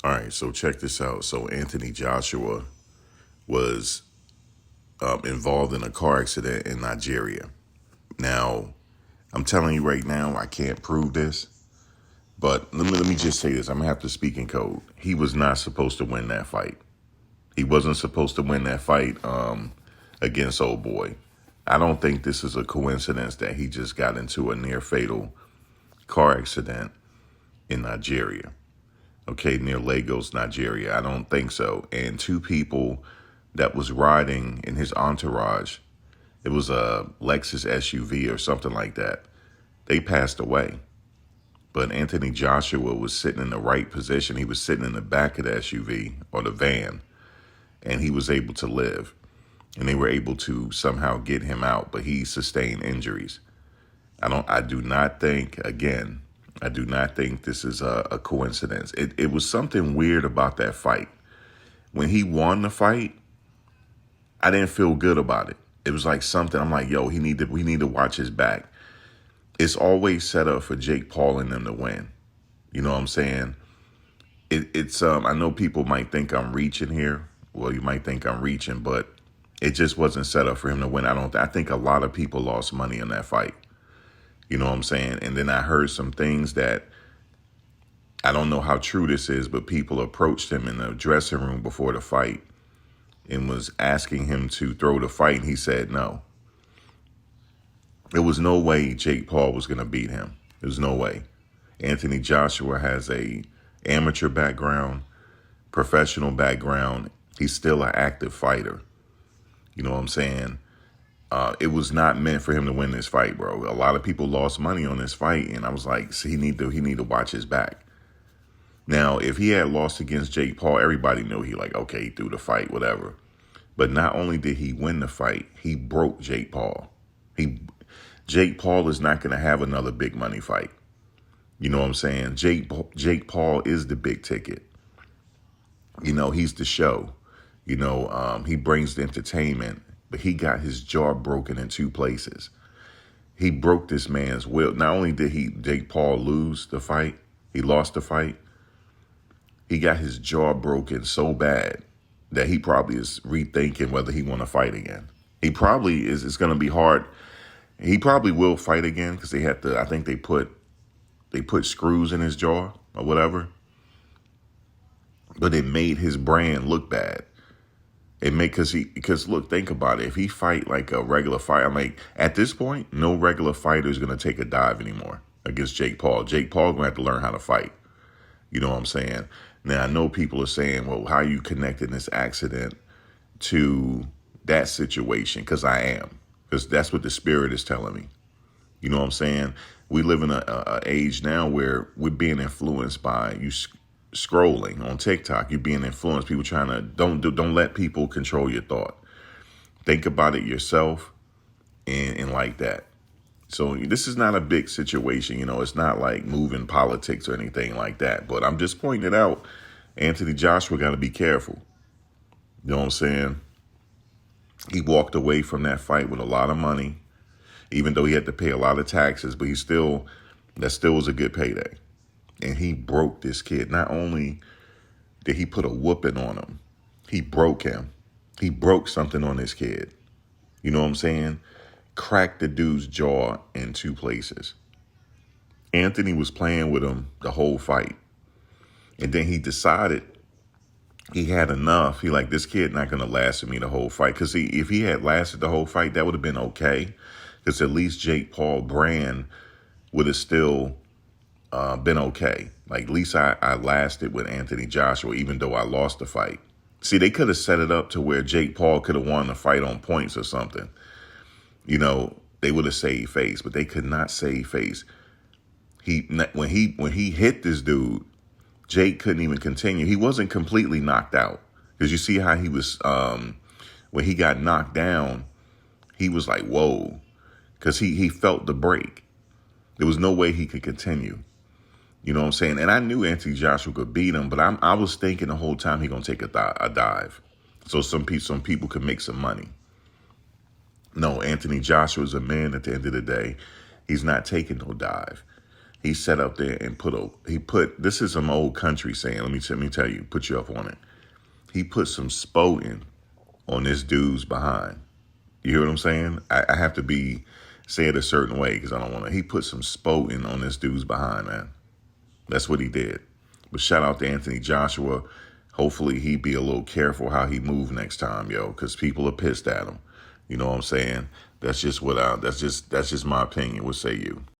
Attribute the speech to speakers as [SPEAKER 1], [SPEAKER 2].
[SPEAKER 1] All right, so check this out. So Anthony Joshua was involved in a car accident in Nigeria. Now, I'm telling you right now, I can't prove this, but let me just say this. I'm gonna have to speak in code. He was not supposed to win that fight. He wasn't supposed to win that fight against old boy. I don't think this is a coincidence that he just got into a near fatal car accident in Nigeria. Okay, near Lagos, Nigeria. I don't think so. And two people that was riding in his entourage, it was a Lexus SUV or something like that. They passed away. But Anthony Joshua was sitting in the right position. He was sitting in the back of the SUV or the van, and he was able to live. And they were able to somehow get him out, but he sustained injuries. I do not think, again, I do not think this is a coincidence. It was something weird about that fight. When he won the fight, I didn't feel good about it. It was like something, I'm like, yo, we need to watch his back. It's always set up for Jake Paul and them to win. You know what I'm saying? It's I know people might think I'm reaching here. Well, you might think I'm reaching, but it just wasn't set up for him to win. I think a lot of people lost money in that fight. You know what I'm saying? And then I heard some things that I don't know how true this is, but people approached him in the dressing room before the fight and was asking him to throw the fight. And he said no. There was no way Jake Paul was going to beat him. There's no way. Anthony Joshua has a amateur background, professional background. He's still an active fighter. You know what I'm saying? It was not meant for him to win this fight, bro. A lot of people lost money on this fight, and I was like, see, he need to watch his back. Now, if he had lost against Jake Paul, everybody knew okay, he threw the fight, whatever. But not only did he win the fight, he broke Jake Paul. Jake Paul is not going to have another big money fight. You know what I'm saying? Jake Paul is the big ticket. You know, he's the show. You know, he brings the entertainment, but he got his jaw broken in two places. He broke this man's will. Not only did Jake Paul lose the fight, he lost the fight. He got his jaw broken so bad that he probably is rethinking whether he want to fight again. He probably is. It's going to be hard. He probably will fight again because I think they put screws in his jaw or whatever. But it made his brand look bad. Because look, think about it. If he fight like a regular fight, I'm like, at this point, no regular fighter is going to take a dive anymore against Jake Paul. Jake Paul going to have to learn how to fight. You know what I'm saying? Now, I know people are saying, well, how are you connecting this accident to that situation? Because I am. Because that's what the spirit is telling me. You know what I'm saying? We live in a age now where we're being influenced by you scrolling on TikTok. You're being influenced. People trying to don't let people control your thought. Think about it yourself and like that. So this is not a big situation. You know, it's not like moving politics or anything like that. But I'm just pointing it out. Anthony Joshua got to be careful. You know what I'm saying? He walked away from that fight with a lot of money, even though he had to pay a lot of taxes, but that still was a good payday. And he broke this kid. Not only did he put a whooping on him, he broke him. He broke something on this kid. You know what I'm saying? Cracked the dude's jaw in two places. Anthony was playing with him the whole fight. And then he decided he had enough. This kid not going to last with me the whole fight. Because if he had lasted the whole fight, that would have been okay. Because at least Jake Paul brand would have still been okay. At least I lasted with Anthony Joshua, even though I lost the fight. See, they could have set it up to where Jake Paul could have won the fight on points or something. You know, they would have saved face, but they could not save face. When he hit this dude, Jake couldn't even continue. He wasn't completely knocked out. Because you see how he was, when he got knocked down, he was like, whoa. Because he felt the break. There was no way he could continue. You know what I'm saying? And I knew Anthony Joshua could beat him, but I was thinking the whole time he going to take a dive. So some people could make some money. No, Anthony Joshua is a man at the end of the day. He's not taking no dive. He sat up there and put this is some old country saying. Let me tell you, put you up on it. He put some spoting on this dude's behind. You hear what I'm saying? I have to say it a certain way because I don't want to. He put some spoting on this dude's behind, man. That's what he did. But shout out to Anthony Joshua. Hopefully he be a little careful how he move next time, yo, because people are pissed at him. You know what I'm saying? That's just my opinion. What say you?